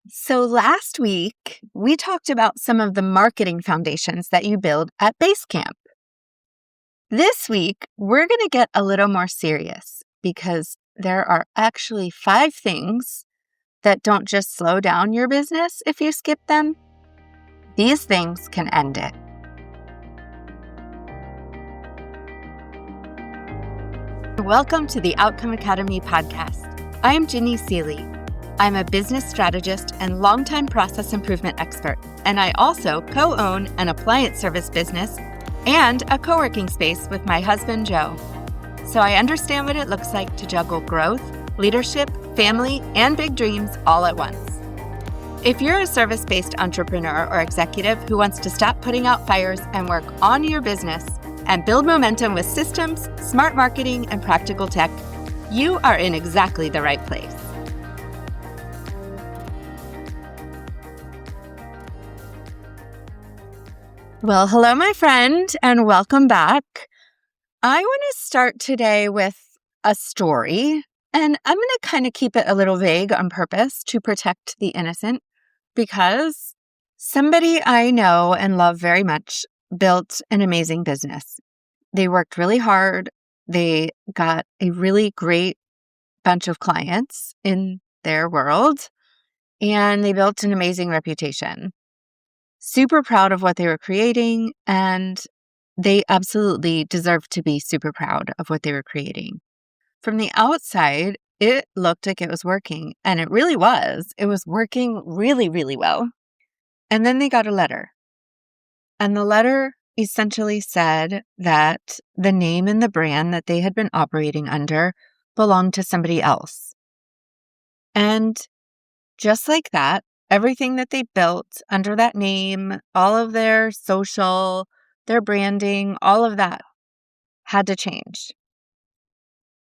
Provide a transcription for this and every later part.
So last week, we talked about some of the marketing foundations that you build at Basecamp. This week, we're going to get a little more serious because there are actually 5 things that don't just slow down your business if you skip them. These things can end it. Welcome to the Outcome Academy podcast. I'm Ginny Seeley. I'm a business strategist and longtime process improvement expert, and I also co-own an appliance service business and a co-working space with my husband, Joe. So I understand what it looks like to juggle growth, leadership, family, and big dreams all at once. If you're a service-based entrepreneur or executive who wants to stop putting out fires and work on your business and build momentum with systems, smart marketing, and practical tech, you are in exactly the right place. Well, hello, my friend, and welcome back. I want to start today with a story, and I'm going to kind of keep it a little vague on purpose to protect the innocent, because somebody I know and love very much built an amazing business. They worked really hard. They got a really great bunch of clients in their world, and they built an amazing reputation. Super proud of what they were creating, and they absolutely deserve to be super proud of what they were creating. From the outside, it looked like it was working, and it really was. It was working really, really well. And then they got a letter. And the letter essentially said that the name and the brand that they had been operating under belonged to somebody else. And just like that, everything that they built under that name, all of their social, their branding, all of that had to change.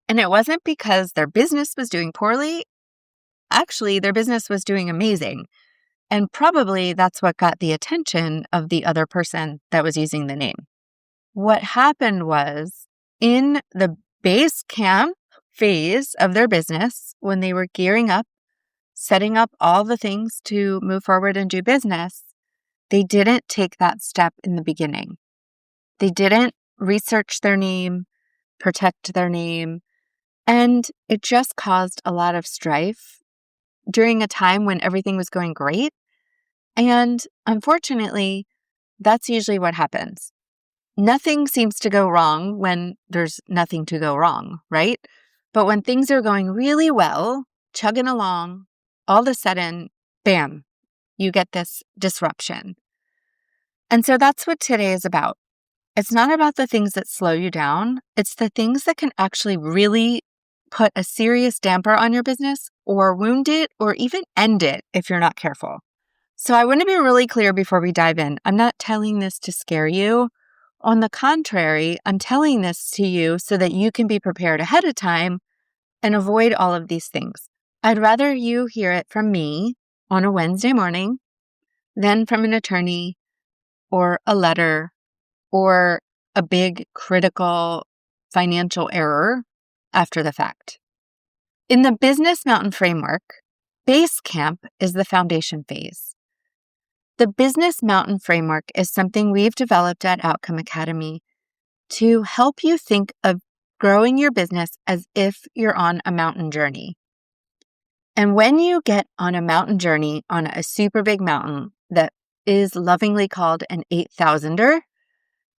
And it wasn't because their business was doing poorly. Actually, their business was doing amazing. And probably that's what got the attention of the other person that was using the name. What happened was, in the Basecamp phase of their business, when they were gearing up, setting up all the things to move forward and do business, they didn't take that step in the beginning. They didn't research their name, protect their name, and it just caused a lot of strife during a time when everything was going great. And unfortunately, that's usually what happens. Nothing seems to go wrong when there's nothing to go wrong, right? But when things are going really well, chugging along, all of a sudden, bam, you get this disruption. And so that's what today is about. It's not about the things that slow you down. It's the things that can actually really put a serious damper on your business or wound it or even end it if you're not careful. So I want to be really clear before we dive in. I'm not telling this to scare you. On the contrary, I'm telling this to you so that you can be prepared ahead of time and avoid all of these things. I'd rather you hear it from me on a Wednesday morning than from an attorney or a letter or a big critical financial error after the fact. In the Business Mountain Framework, Basecamp is the foundation phase. The Business Mountain Framework is something we've developed at Outcome Academy to help you think of growing your business as if you're on a mountain journey. And when you get on a mountain journey on a super big mountain that is lovingly called an 8,000er,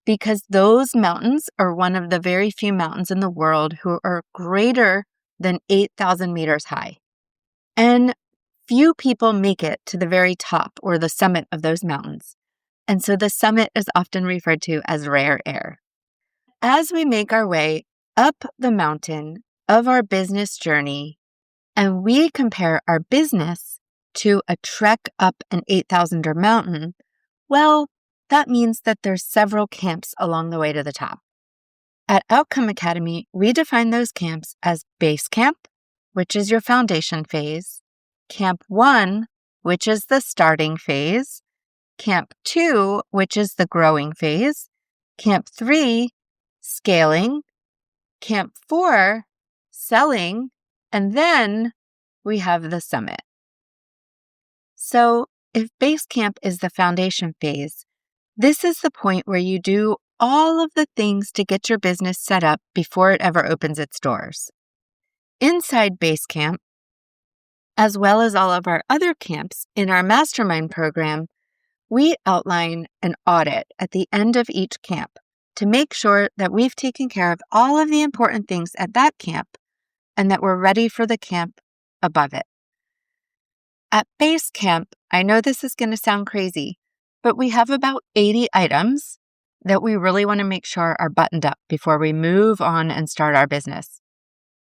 because those mountains are one of the very few mountains in the world who are greater than 8,000 meters high. And few people make it to the very top or the summit of those mountains. And so the summit is often referred to as rare air. As we make our way up the mountain of our business journey, and we compare our business to a trek up an 8,000er mountain, well, that means that there's several camps along the way to the top. At Outcome Academy, we define those camps as Basecamp, which is your foundation phase, Camp 1, which is the starting phase, Camp 2, which is the growing phase, Camp 3, scaling, Camp 4, selling, and then we have the summit. So if Basecamp is the foundation phase, this is the point where you do all of the things to get your business set up before it ever opens its doors. Inside Basecamp, as well as all of our other camps in our mastermind program, we outline an audit at the end of each camp to make sure that we've taken care of all of the important things at that camp and that we're ready for the camp above it. At Basecamp, I know this is going to sound crazy, but we have about 80 items that we really want to make sure are buttoned up before we move on and start our business.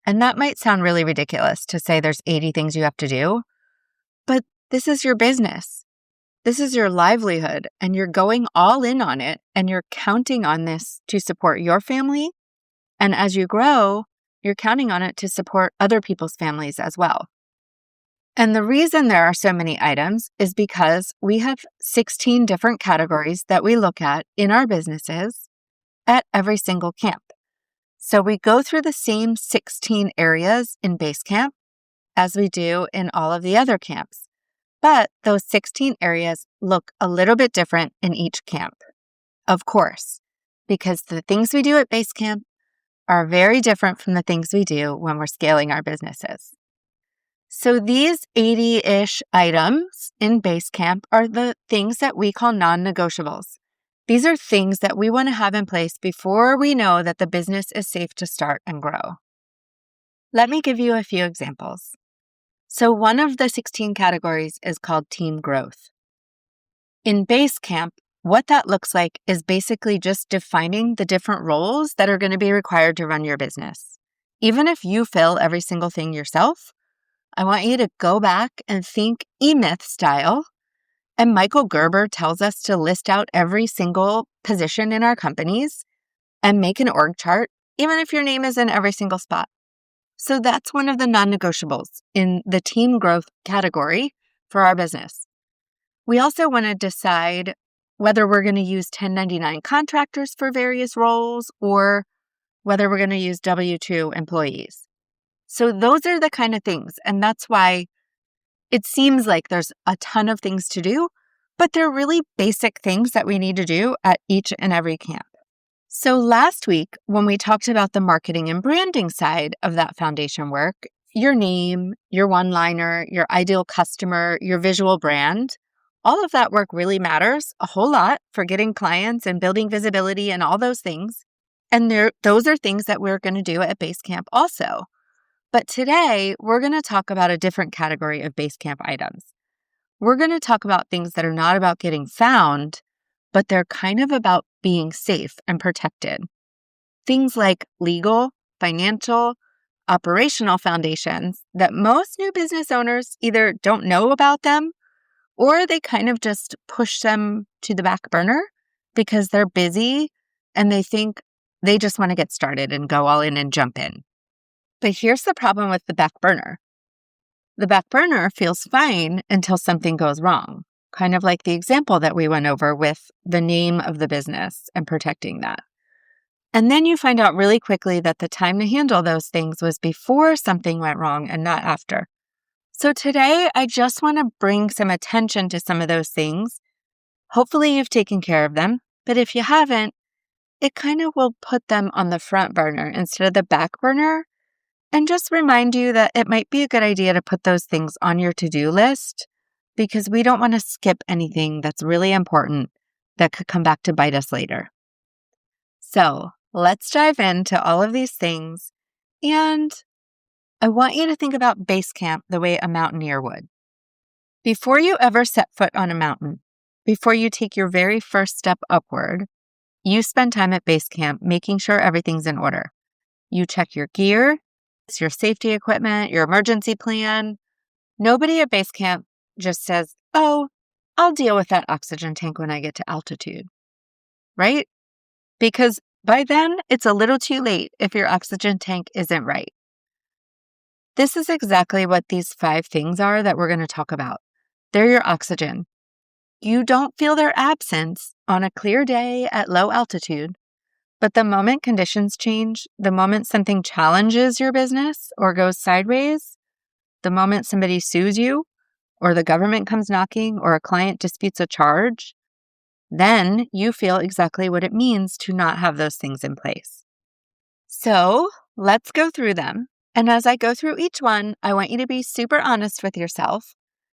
And that might sound really ridiculous to say there's 80 things you have to do, but this is your business. This is your livelihood, and you're going all in on it, and you're counting on this to support your family. And as you grow, you're counting on it to support other people's families as well. And the reason there are so many items is because we have 16 different categories that we look at in our businesses at every single camp. So we go through the same 16 areas in Basecamp as we do in all of the other camps. But those 16 areas look a little bit different in each camp, of course, because the things we do at Basecamp are very different from the things we do when we're scaling our businesses. So these 80-ish items in Basecamp are the things that we call non-negotiables. These are things that we want to have in place before we know that the business is safe to start and grow. Let me give you a few examples. So one of the 16 categories is called team growth. In Basecamp, what that looks like is basically just defining the different roles that are going to be required to run your business. Even if you fill every single thing yourself, I want you to go back and think E-Myth style. And Michael Gerber tells us to list out every single position in our companies and make an org chart, even if your name is in every single spot. So that's one of the non-negotiables in the team growth category for our business. We also want to decide whether we're going to use 1099 contractors for various roles or whether we're going to use W-2 employees. So those are the kind of things. And that's why it seems like there's a ton of things to do, but they're really basic things that we need to do at each and every camp. So last week, when we talked about the marketing and branding side of that foundation work, your name, your one-liner, your ideal customer, your visual brand, all of that work really matters a whole lot for getting clients and building visibility and all those things. And those are things that we're going to do at Basecamp also. But today, we're going to talk about a different category of Basecamp items. We're going to talk about things that are not about getting found, but they're kind of about being safe and protected. Things like legal, financial, operational foundations that most new business owners either don't know about them or they kind of just push them to the back burner because they're busy and they think they just want to get started and go all in and jump in. But here's the problem with the back burner. The back burner feels fine until something goes wrong. Kind of like the example that we went over with the name of the business and protecting that. And then you find out really quickly that the time to handle those things was before something went wrong and not after. So today, I just want to bring some attention to some of those things. Hopefully you've taken care of them, but if you haven't, it kind of will put them on the front burner instead of the back burner and just remind you that it might be a good idea to put those things on your to-do list because we don't want to skip anything that's really important that could come back to bite us later. So let's dive into all of these things. And I want you to think about Basecamp the way a mountaineer would. Before you ever set foot on a mountain, before you take your very first step upward, you spend time at Basecamp making sure everything's in order. You check your gear, your safety equipment, your emergency plan. Nobody at Basecamp just says, oh, I'll deal with that oxygen tank when I get to altitude, right? Because by then, it's a little too late if your oxygen tank isn't right. This is exactly what these 5 things are that we're going to talk about. They're your oxygen. You don't feel their absence on a clear day at low altitude, but the moment conditions change, the moment something challenges your business or goes sideways, the moment somebody sues you, or the government comes knocking, or a client disputes a charge, then you feel exactly what it means to not have those things in place. So let's go through them. And as I go through each one, I want you to be super honest with yourself.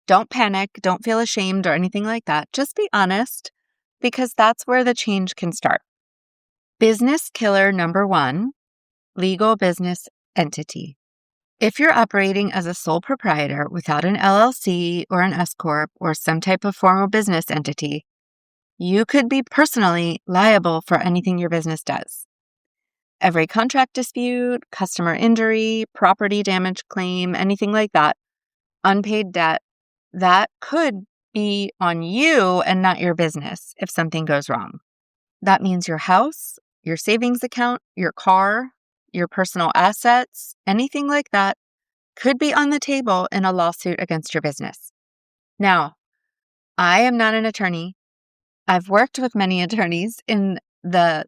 Don't panic. Don't feel ashamed or anything like that. Just be honest, because that's where the change can start. Business killer number 1, legal business entity. If you're operating as a sole proprietor without an LLC or an S Corp or some type of formal business entity, you could be personally liable for anything your business does. Every contract dispute, customer injury, property damage claim, anything like that, unpaid debt, that could be on you and not your business if something goes wrong. That means your house, your savings account, your car, your personal assets, anything like that could be on the table in a lawsuit against your business. Now, I am not an attorney. I've worked with many attorneys in the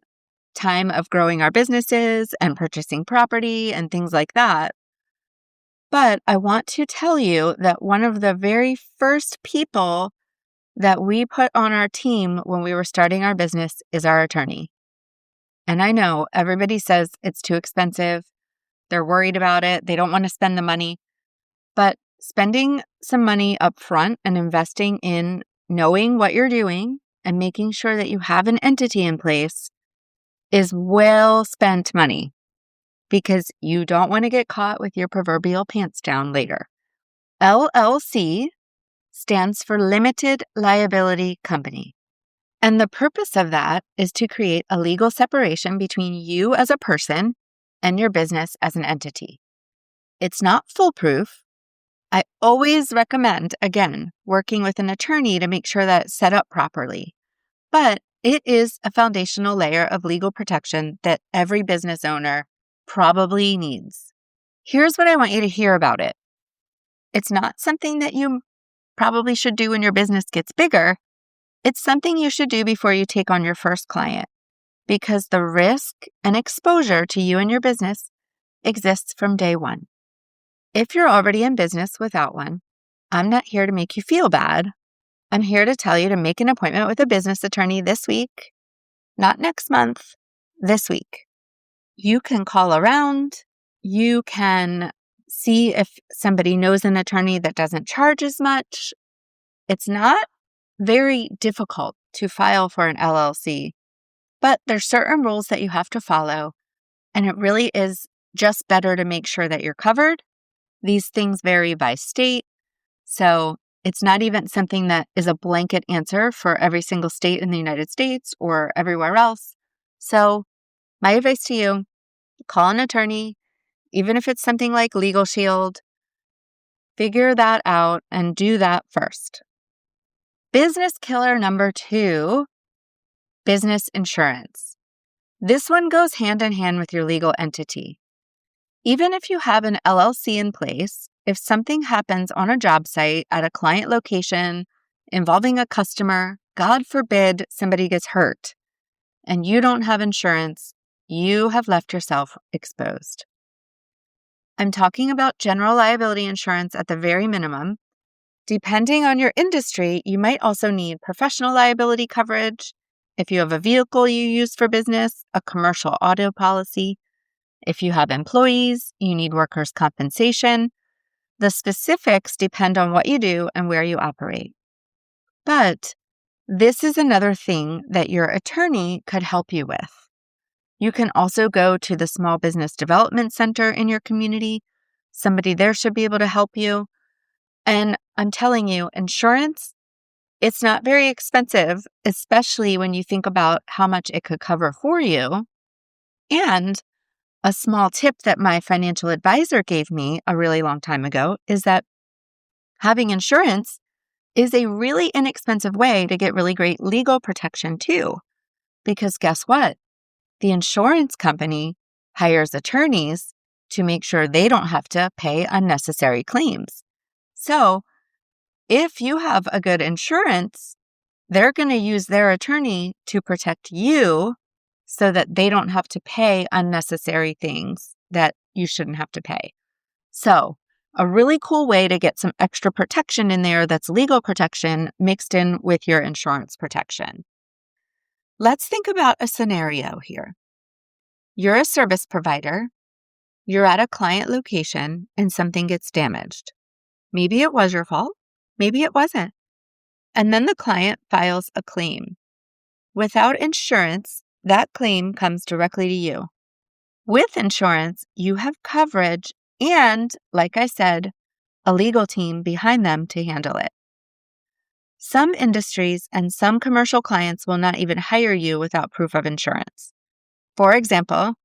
time of growing our businesses and purchasing property and things like that. But I want to tell you that one of the very first people that we put on our team when we were starting our business is our attorney. And I know everybody says it's too expensive. They're worried about it. They don't want to spend the money. But spending some money up front and investing in knowing what you're doing and making sure that you have an entity in place is well spent money, because you don't want to get caught with your proverbial pants down later. LLC stands for Limited Liability Company. And the purpose of that is to create a legal separation between you as a person and your business as an entity. It's not foolproof. I always recommend, again, working with an attorney to make sure that it's set up properly. But it is a foundational layer of legal protection that every business owner probably needs. Here's what I want you to hear about it. It's not something that you probably should do when your business gets bigger. It's something you should do before you take on your first client, because the risk and exposure to you and your business exists from day one. If you're already in business without one, I'm not here to make you feel bad. I'm here to tell you to make an appointment with a business attorney this week, not next month, this week. You can call around. You can see if somebody knows an attorney that doesn't charge as much. It's not very difficult to file for an LLC, but there's certain rules that you have to follow, and it really is just better to make sure that you're covered. These things vary by state, so it's not even something that is a blanket answer for every single state in the United States or everywhere else. So my advice to you, call an attorney, even if it's something like Legal Shield. Figure that out and do that first. Business killer number 2, business insurance. This one goes hand in hand with your legal entity. Even if you have an LLC in place, if something happens on a job site at a client location involving a customer, God forbid somebody gets hurt, and you don't have insurance, you have left yourself exposed. I'm talking about general liability insurance at the very minimum. Depending on your industry, you might also need professional liability coverage. If you have a vehicle you use for business, a commercial auto policy. If you have employees, you need workers' compensation. The specifics depend on what you do and where you operate. But this is another thing that your attorney could help you with. You can also go to the Small Business Development Center in your community. Somebody there should be able to help you. And I'm telling you, insurance, it's not very expensive, especially when you think about how much it could cover for you. And a small tip that my financial advisor gave me a really long time ago is that having insurance is a really inexpensive way to get really great legal protection too. Because guess what? The insurance company hires attorneys to make sure they don't have to pay unnecessary claims. So if you have a good insurance, they're going to use their attorney to protect you so that they don't have to pay unnecessary things that you shouldn't have to pay. So A really cool way to get some extra protection in there that's legal protection mixed in with your insurance protection. Let's think about a scenario here. You're a service provider. You're at a client location and something gets damaged. Maybe it was your fault. Maybe it wasn't. And then the client files a claim. Without insurance, that claim comes directly to you. With insurance, you have coverage and, like I said, a legal team behind them to handle it. Some industries and some commercial clients will not even hire you without proof of insurance. For example,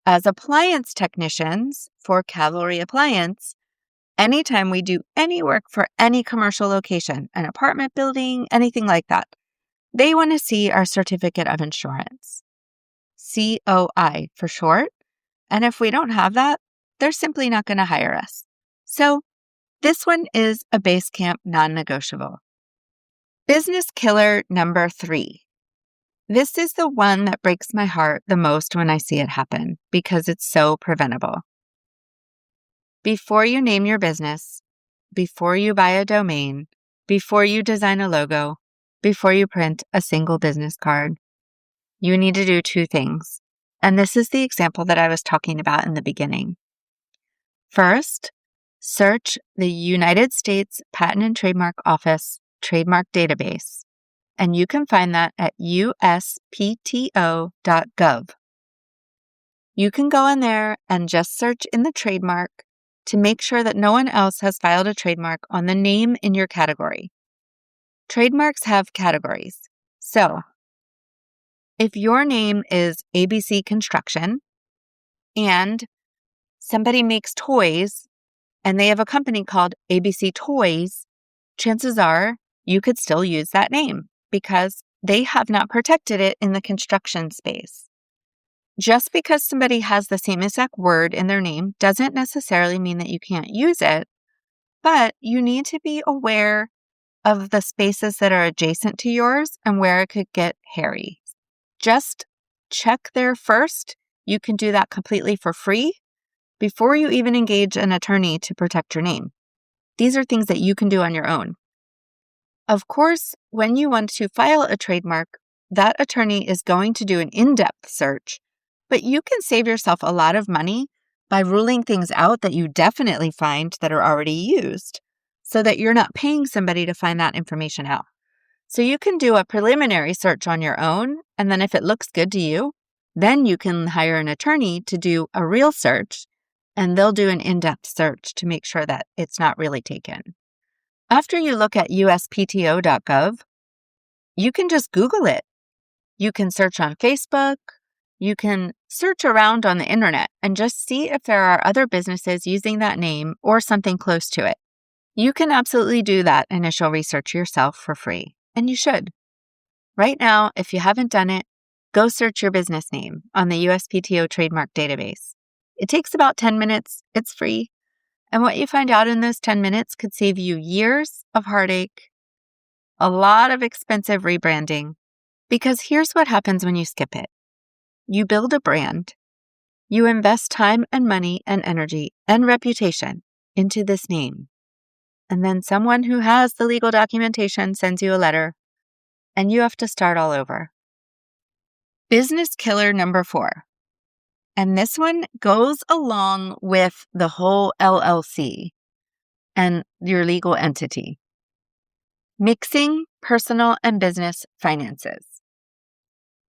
as appliance technicians for Cavalry Appliance, anytime we do any work for any commercial location, an apartment building, anything like that, they want to see our certificate of insurance. COI for short. And if we don't have that, they're simply not going to hire us. So this one is a Basecamp non-negotiable. Business killer number 3. This is the one that breaks my heart the most when I see it happen because it's so preventable. Before you name your business, before you buy a domain, before you design a logo, before you print a single business card, you need to do 2 things. And this is the example that I was talking about in the beginning. First, search the United States Patent and Trademark Office trademark database, and you can find that at uspto.gov. You can go in there and just search in the trademark to make sure that no one else has filed a trademark on the name in your category. Trademarks have categories. So, if your name is ABC Construction and somebody makes toys and they have a company called ABC Toys, chances are you could still use that name because they have not protected it in the construction space. Just because somebody has the same exact word in their name doesn't necessarily mean that you can't use it, but you need to be aware of the spaces that are adjacent to yours and where it could get hairy. Just check there first. You can do that completely for free before you even engage an attorney to protect your name. These are things that you can do on your own. Of course, when you want to file a trademark, that attorney is going to do an in-depth search, but you can save yourself a lot of money by ruling things out that you definitely find that are already used so that you're not paying somebody to find that information out. So you can do a preliminary search on your own, and then if it looks good to you, then you can hire an attorney to do a real search, and they'll do an in-depth search to make sure that it's not really taken. After you look at uspto.gov, you can just Google it. You can search on Facebook. You can search around on the internet and just see if there are other businesses using that name or something close to it. You can absolutely do that initial research yourself for free, and you should. Right now, if you haven't done it, go search your business name on the USPTO trademark database. It takes about 10 minutes. It's free. And what you find out in those 10 minutes could save you years of heartache, a lot of expensive rebranding, because here's what happens when you skip it. You build a brand. You invest time and money and energy and reputation into this name. And then someone who has the legal documentation sends you a letter, and you have to start all over. Business killer number 4. And this one goes along with the whole LLC and your legal entity. Mixing personal and business finances.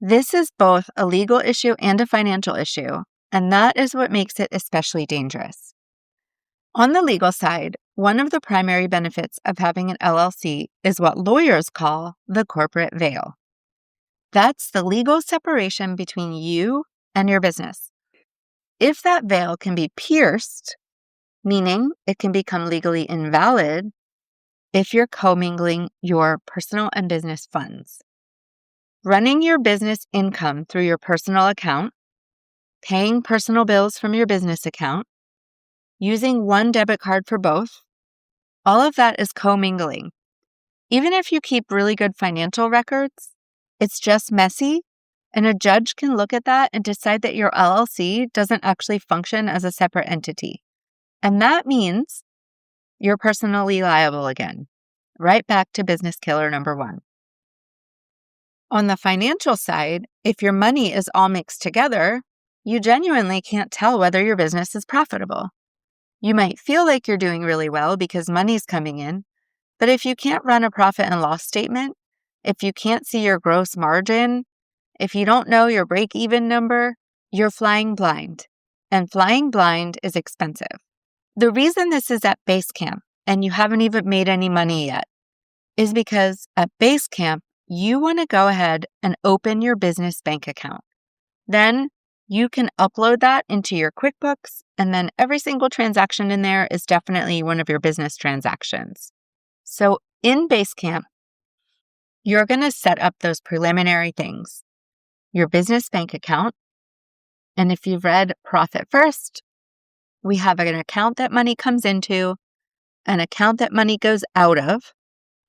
This is both a legal issue and a financial issue, and that is what makes it especially dangerous. On the legal side, one of the primary benefits of having an LLC is what lawyers call the corporate veil. That's the legal separation between you and your business. If that veil can be pierced, meaning it can become legally invalid if you're commingling your personal and business funds. Running your business income through your personal account, paying personal bills from your business account, using one debit card for both, all of that is commingling. Even if you keep really good financial records, it's just messy, and a judge can look at that and decide that your LLC doesn't actually function as a separate entity. And that means you're personally liable again. Right back to business killer number 1. On the financial side, if your money is all mixed together, you genuinely can't tell whether your business is profitable. You might feel like you're doing really well because money's coming in, but if you can't run a profit and loss statement, if you can't see your gross margin, if you don't know your break-even number, you're flying blind. And flying blind is expensive. The reason this is at Basecamp and you haven't even made any money yet is because at Basecamp, you want to go ahead and open your business bank account. Then you can upload that into your QuickBooks, and then every single transaction in there is definitely one of your business transactions. So in Basecamp, you're going to set up those preliminary things. Your business bank account, and if you've read Profit First, we have an account that money comes into, an account that money goes out of,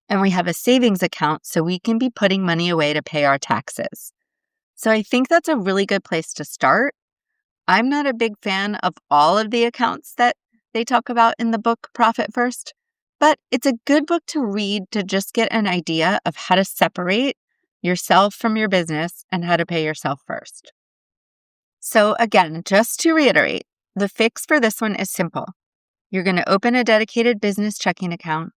and we have a savings account so we can be putting money away to pay our taxes. So I think that's a really good place to start. I'm not a big fan of all of the accounts that they talk about in the book Profit First, but it's a good book to read to just get an idea of how to separate yourself from your business and how to pay yourself first. So again, just to reiterate, the fix for this one is simple. You're going to open a dedicated business checking account.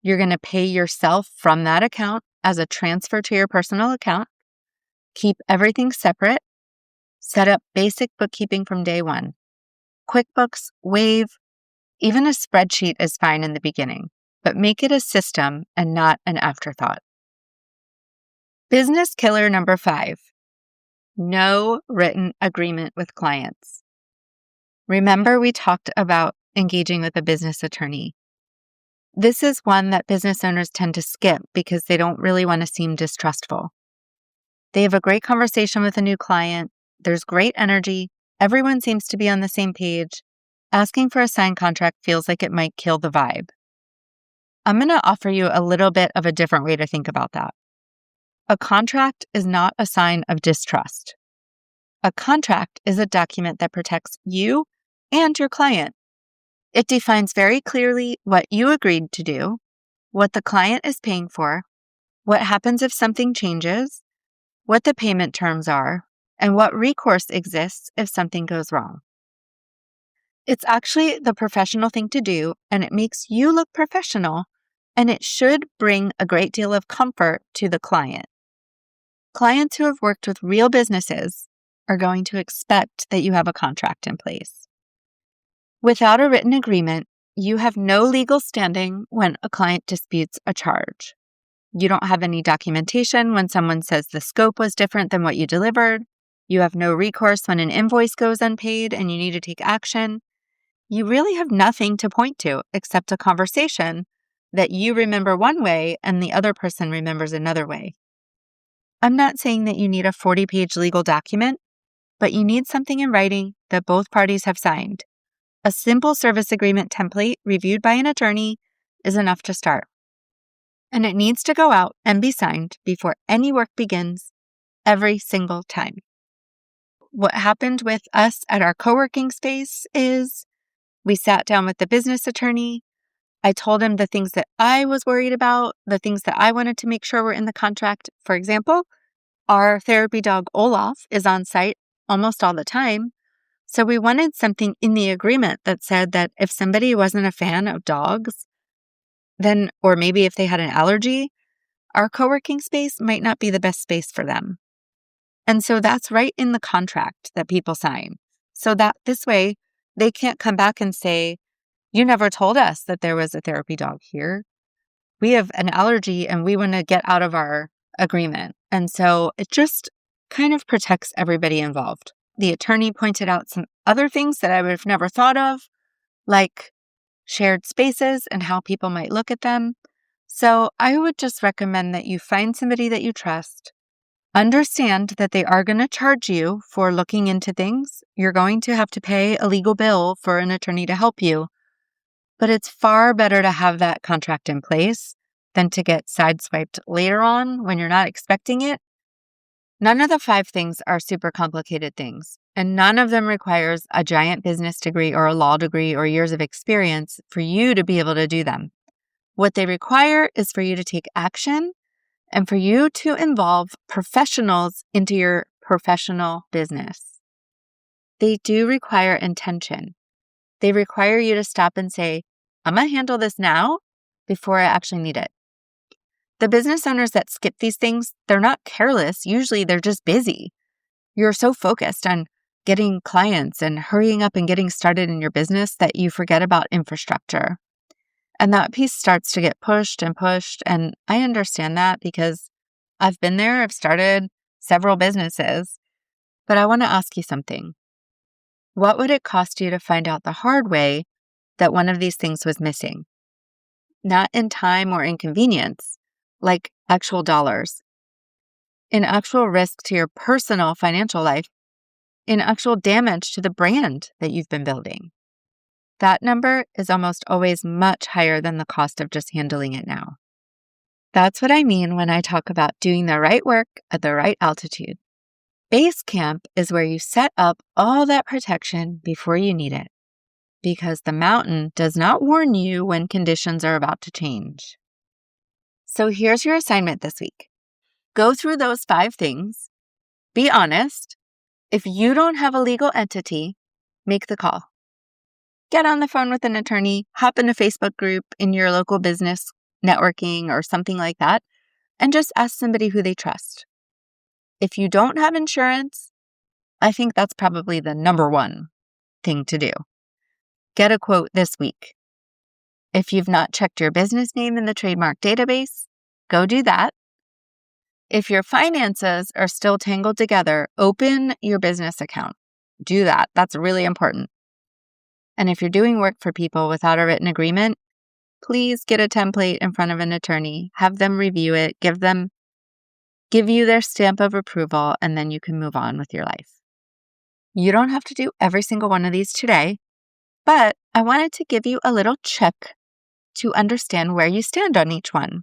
You're going to pay yourself from that account as a transfer to your personal account. Keep everything separate. Set up basic bookkeeping from day one. QuickBooks, Wave, even a spreadsheet is fine in the beginning, but make it a system and not an afterthought. Business killer number 5, no written agreement with clients. Remember, we talked about engaging with a business attorney. This is one that business owners tend to skip because they don't really want to seem distrustful. They have a great conversation with a new client. There's great energy. Everyone seems to be on the same page. Asking for a signed contract feels like it might kill the vibe. I'm going to offer you a little bit of a different way to think about that. A contract is not a sign of distrust. A contract is a document that protects you and your client. It defines very clearly what you agreed to do, what the client is paying for, what happens if something changes, what the payment terms are, and what recourse exists if something goes wrong. It's actually the professional thing to do, and it makes you look professional, and it should bring a great deal of comfort to the client. Clients who have worked with real businesses are going to expect that you have a contract in place. Without a written agreement, you have no legal standing when a client disputes a charge. You don't have any documentation when someone says the scope was different than what you delivered. You have no recourse when an invoice goes unpaid and you need to take action. You really have nothing to point to except a conversation that you remember one way and the other person remembers another way. I'm not saying that you need a 40-page legal document, but you need something in writing that both parties have signed. A simple service agreement template reviewed by an attorney is enough to start. And it needs to go out and be signed before any work begins every single time. What happened with us at our co-working space is we sat down with the business attorney. I told him the things that I was worried about, the things that I wanted to make sure were in the contract. For example, our therapy dog Olaf is on site almost all the time. So we wanted something in the agreement that said that if somebody wasn't a fan of dogs, then, or maybe if they had an allergy, our co-working space might not be the best space for them. And so that's right in the contract that people sign. So that this way, they can't come back and say, you never told us that there was a therapy dog here. We have an allergy and we want to get out of our agreement. And so it just kind of protects everybody involved. The attorney pointed out some other things that I would have never thought of, like shared spaces and how people might look at them. So I would just recommend that you find somebody that you trust. Understand that they are going to charge you for looking into things. You're going to have to pay a legal bill for an attorney to help you. But it's far better to have that contract in place than to get sideswiped later on when you're not expecting it. None of the 5 things are super complicated things. And none of them requires a giant business degree or a law degree or years of experience for you to be able to do them. What they require is for you to take action and for you to involve professionals into your professional business. They do require intention. They require you to stop and say, I'm going to handle this now before I actually need it. The business owners that skip these things, they're not careless. Usually they're just busy. You're so focused on getting clients and hurrying up and getting started in your business that you forget about infrastructure. And that piece starts to get pushed. And I understand that because I've been there. I've started several businesses. But I want to ask you something. What would it cost you to find out the hard way that one of these things was missing? Not in time or inconvenience, like actual dollars. In actual risk to your personal financial life, in actual damage to the brand that you've been building. That number is almost always much higher than the cost of just handling it now. That's what I mean when I talk about doing the right work at the right altitude. Basecamp is where you set up all that protection before you need it, because the mountain does not warn you when conditions are about to change. So here's your assignment this week. Go through those 5 things. Be honest. If you don't have a legal entity, make the call. Get on the phone with an attorney, hop in a Facebook group in your local business networking or something like that, and just ask somebody who they trust. If you don't have insurance, I think that's probably the number one thing to do. Get a quote this week. If you've not checked your business name in the trademark database, go do that. If your finances are still tangled together, open your business account. Do that. That's really important. And if you're doing work for people without a written agreement, please get a template in front of an attorney, have them review it, give you their stamp of approval, and then you can move on with your life. You don't have to do every single one of these today, but I wanted to give you a little check to understand where you stand on each one,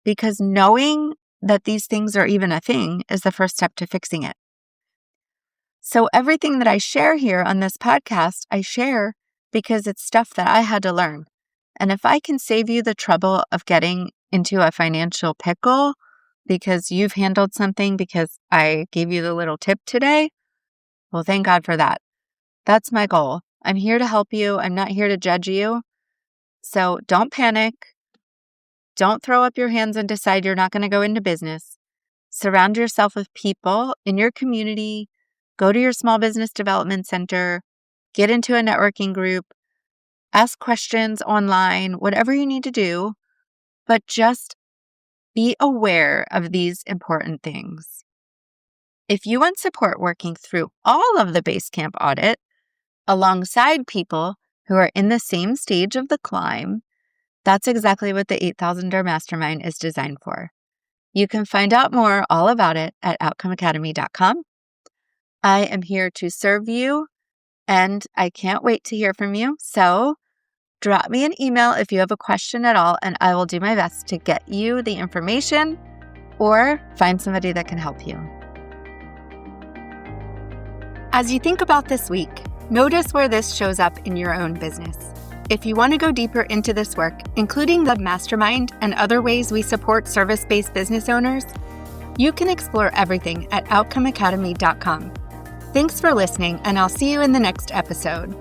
because knowing that these things are even a thing is the first step to fixing it. So everything that I share here on this podcast, I share because it's stuff that I had to learn. And if I can save you the trouble of getting into a financial pickle because you've handled something because I gave you the little tip today, well, thank God for that. That's my goal. I'm here to help you. I'm not here to judge you. So don't panic. Don't throw up your hands and decide you're not going to go into business. Surround yourself with people in your community. Go to your small business development center. Get into a networking group. Ask questions online, whatever you need to do. But just be aware of these important things. If you want support working through all of the Basecamp audit alongside people who are in the same stage of the climb, that's exactly what the 8,000 Mastermind is designed for. You can find out more all about it at outcomeacademy.com. I am here to serve you, and I can't wait to hear from you. So drop me an email if you have a question at all, and I will do my best to get you the information or find somebody that can help you. As you think about this week, notice where this shows up in your own business. If you want to go deeper into this work, including the mastermind and other ways we support service-based business owners, you can explore everything at outcomeacademy.com. Thanks for listening, and I'll see you in the next episode.